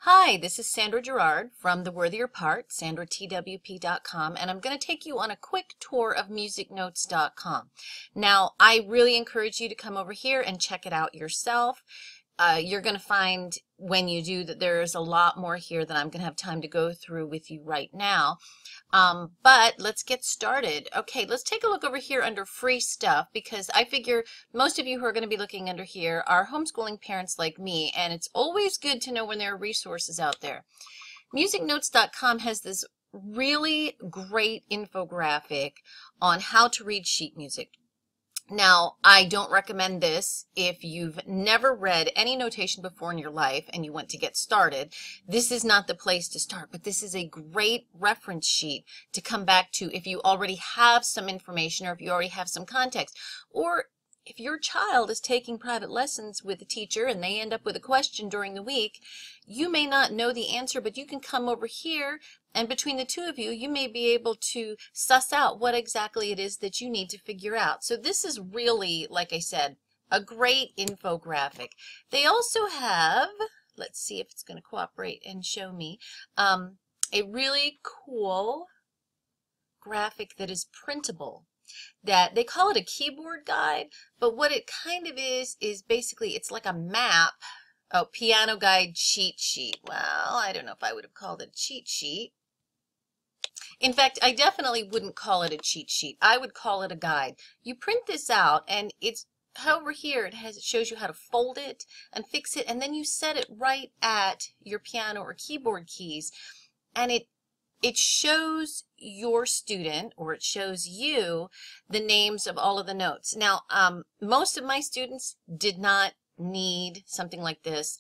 Hi, this is Sandra Gerard from The Worthier Part, sandratwp.com, and I'm going to take you on a quick tour of musicnotes.com. Now, I really encourage you to come over here and check it out yourself. You're going to find when you do that there's a lot more here that I'm going to have time to go through with you right now. But let's get started. Okay, let's take a look over here under free stuff, because I figure most of you who are going to be looking under here are homeschooling parents like me, and it's always good to know when there are resources out there. Musicnotes.com has this really great infographic on how to read sheet music. Now, I don't recommend this if you've never read any notation before in your life and you want to get started. This is not the place to start, but this is a great reference sheet to come back to if you already have some information or if you already have some context. Or if your child is taking private lessons with a teacher and they end up with a question during the week, you may not know the answer, but you can come over here and between the two of you, you may be able to suss out what exactly it is that you need to figure out. So this is really, like I said, a great infographic. They also have, let's see if it's going to cooperate and show me, a really cool graphic that is printable. That they call it a keyboard guide, but what it kind of is basically it's like a map. Oh, piano guide cheat sheet. Well, I don't know if I would have called it a cheat sheet. In fact, I definitely wouldn't call it a cheat sheet. I would call it a guide. You print this out, and it's over here. It shows you how to fold it and fix it, and then you set it right at your piano or keyboard keys, and it shows your student, or it shows you, the names of all of the notes. Now, most of my students did not need something like this.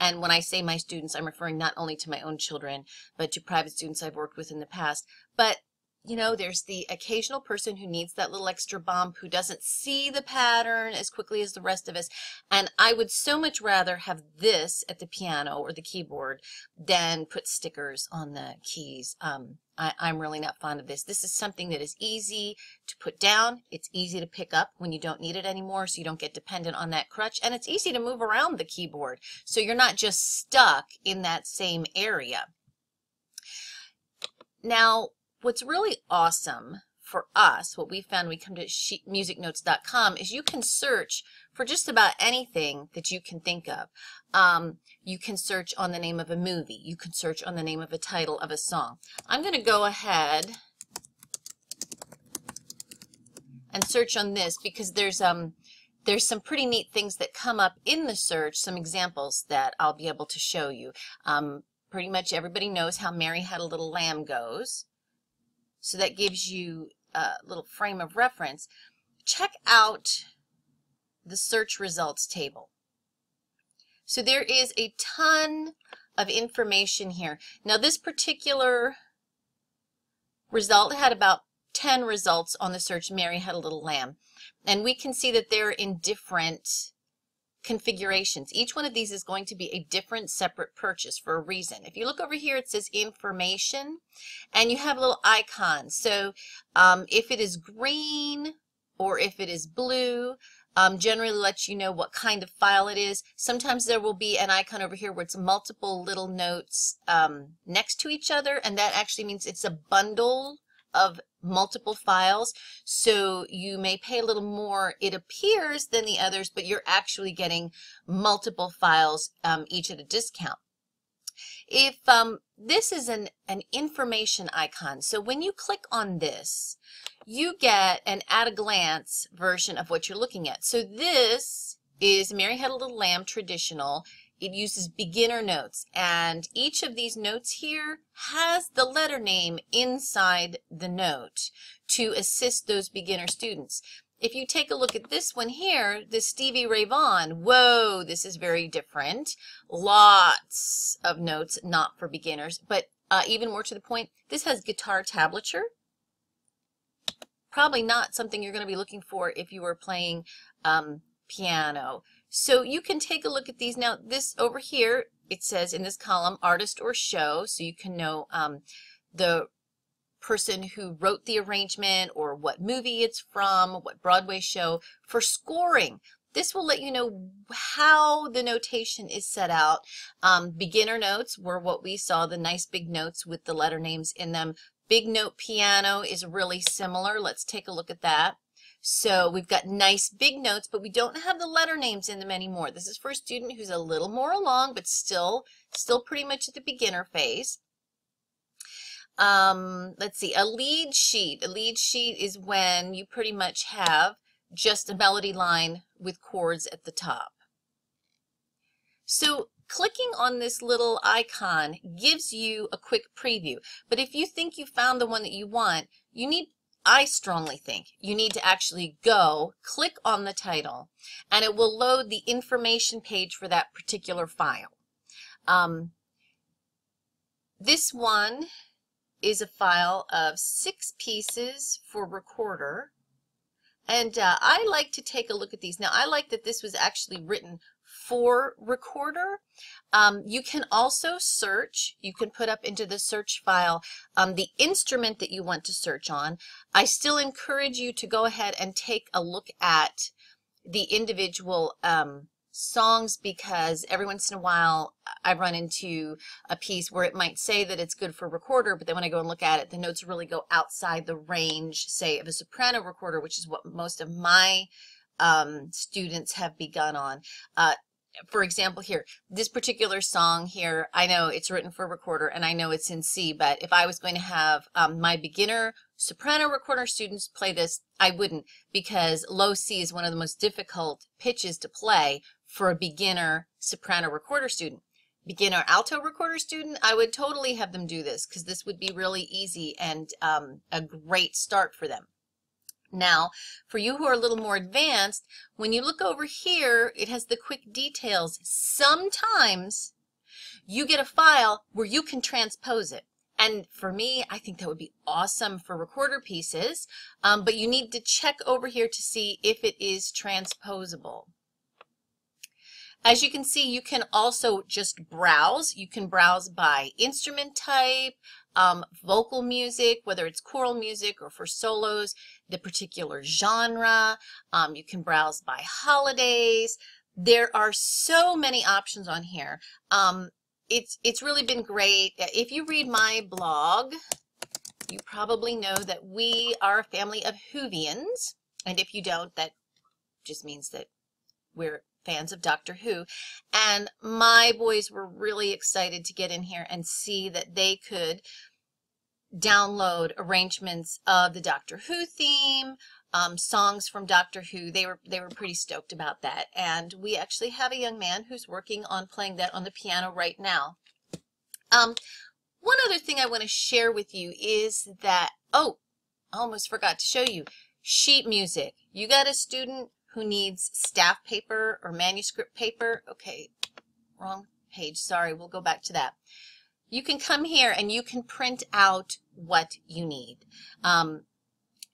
And when I say my students, I'm referring not only to my own children, but to private students I've worked with in the past. But, you know, there's the occasional person who needs that little extra bump, who doesn't see the pattern as quickly as the rest of us. And I would so much rather have this at the piano or the keyboard than put stickers on the keys. I'm really not fond of this. This is something that is easy to put down. It's easy to pick up when you don't need it anymore, so you don't get dependent on that crutch. And it's easy to move around the keyboard, so you're not just stuck in that same area. Now, what's really awesome for us, what we found when we come to musicnotes.com, is you can search for just about anything that you can think of. You can search on the name of a movie. You can search on the name of a title of a song. I'm going to go ahead and search on this because there's some pretty neat things that come up in the search, some examples that I'll be able to show you. Pretty much everybody knows how Mary Had a Little Lamb goes. So that gives you a little frame of reference. Check out the search results table. So there is a ton of information here. Now this particular result had about 10 results on the search Mary Had a Little Lamb. And we can see that they're in different configurations. Each one of these is going to be a different separate purchase for a reason. If you look over here, it says information, and you have a little icon. So if it is green or if it is blue, generally lets you know what kind of file it is. Sometimes there will be an icon over here where it's multiple little notes next to each other, and that actually means it's a bundle of multiple files. So you may pay a little more, it appears, than the others, but you're actually getting multiple files, each at a discount. If this is an information icon, so when you click on this, you get an at-a-glance version of what you're looking at. So this is Mary Had a Little Lamb traditional. It uses beginner notes, and each of these notes here has the letter name inside the note to assist those beginner students. If you take a look at this one here, the Stevie Ray Vaughan, whoa, this is very different. Lots of notes, not for beginners, but even more to the point, this has guitar tablature. Probably not something you're going to be looking for if you were playing piano. So you can take a look at these. Now this over here, it says in this column, artist or show, so you can know the person who wrote the arrangement or what movie it's from, what Broadway show. For scoring, This will let you know how the notation is set out. Beginner notes were what we saw, the nice big notes with the letter names in them. Big note piano is really similar. Let's take a look at that. So we've got nice big notes, but we don't have the letter names in them anymore. This is for a student who's a little more along, but still pretty much at the beginner phase. Let's see, a lead sheet. A lead sheet is when you pretty much have just a melody line with chords at the top. So clicking on this little icon gives you a quick preview. But if you think you found the one that you want, I strongly think you need to actually go click on the title, and it will load the information page for that particular file. This one is a file of 6 pieces for recorder, and I like to take a look at these. Now, I like that this was actually written for recorder. You can also search. You can put up into the search file the instrument that you want to search on. I still encourage you to go ahead and take a look at the individual songs, because every once in a while I run into a piece where it might say that it's good for recorder, but then when I go and look at it, the notes really go outside the range, say, of a soprano recorder, which is what most of my students have begun on. For example, here, this particular song here, I know it's written for recorder and I know it's in C, but if I was going to have my beginner soprano recorder students play this, I wouldn't, because low C is one of the most difficult pitches to play for a beginner soprano recorder student. Beginner alto recorder student, I would totally have them do this, because this would be really easy and a great start for them. Now, for you who are a little more advanced, when you look over here, it has the quick details. Sometimes you get a file where you can transpose it. And for me, I think that would be awesome for recorder pieces, but you need to check over here to see if it is transposable. As you can see, you can also just browse. You can browse by instrument type, vocal music, whether it's choral music or for solos, the particular genre. You can browse by holidays. There are so many options on here. It's really been great. If you read my blog, you probably know that we are a family of Whovians. And if you don't, that just means that we're fans of Doctor Who, and my boys were really excited to get in here and see that they could download arrangements of the Doctor Who theme, songs from Doctor Who. They were pretty stoked about that, and we actually have a young man who's working on playing that on the piano right now. One other thing I want to share with you is that, oh, I almost forgot to show you, sheet music. You got a student who needs staff paper or manuscript paper. Okay, wrong page, sorry, we'll go back to that. You can come here and you can print out what you need.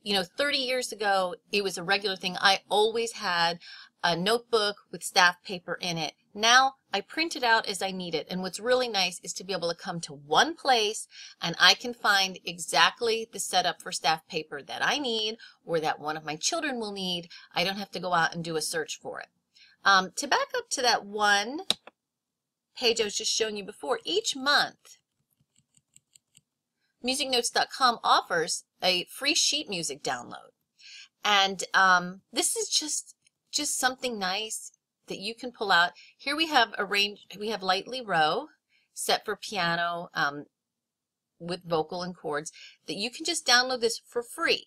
You know, 30 years ago, it was a regular thing. I always had a notebook with staff paper in it. Now, I print it out as I need it. And what's really nice is to be able to come to one place and I can find exactly the setup for staff paper that I need or that one of my children will need. I don't have to go out and do a search for it. To back up to that one page I was just showing you before, each month, musicnotes.com offers a free sheet music download. And this is just something nice that you can pull out. Here we have Lightly Row set for piano with vocal and chords, that you can just download this for free.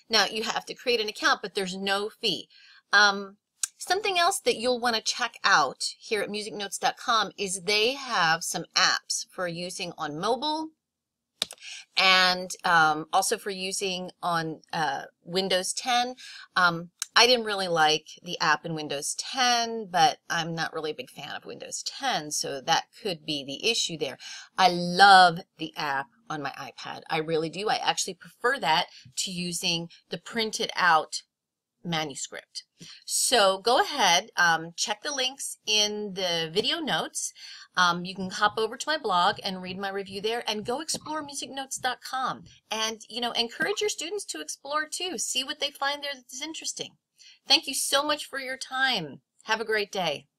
Now you have to create an account, but there's no fee. Something else that you'll want to check out here at musicnotes.com is they have some apps for using on mobile and also for using on Windows 10. I didn't really like the app in Windows 10, but I'm not really a big fan of Windows 10, so that could be the issue there. I love the app on my iPad. I really do. I actually prefer that to using the printed out manuscript. So go ahead, check the links in the video notes. You can hop over to my blog and read my review there, and go explore musicnotes.com. And, you know, encourage your students to explore too. See what they find there that's interesting. Thank you so much for your time. Have a great day.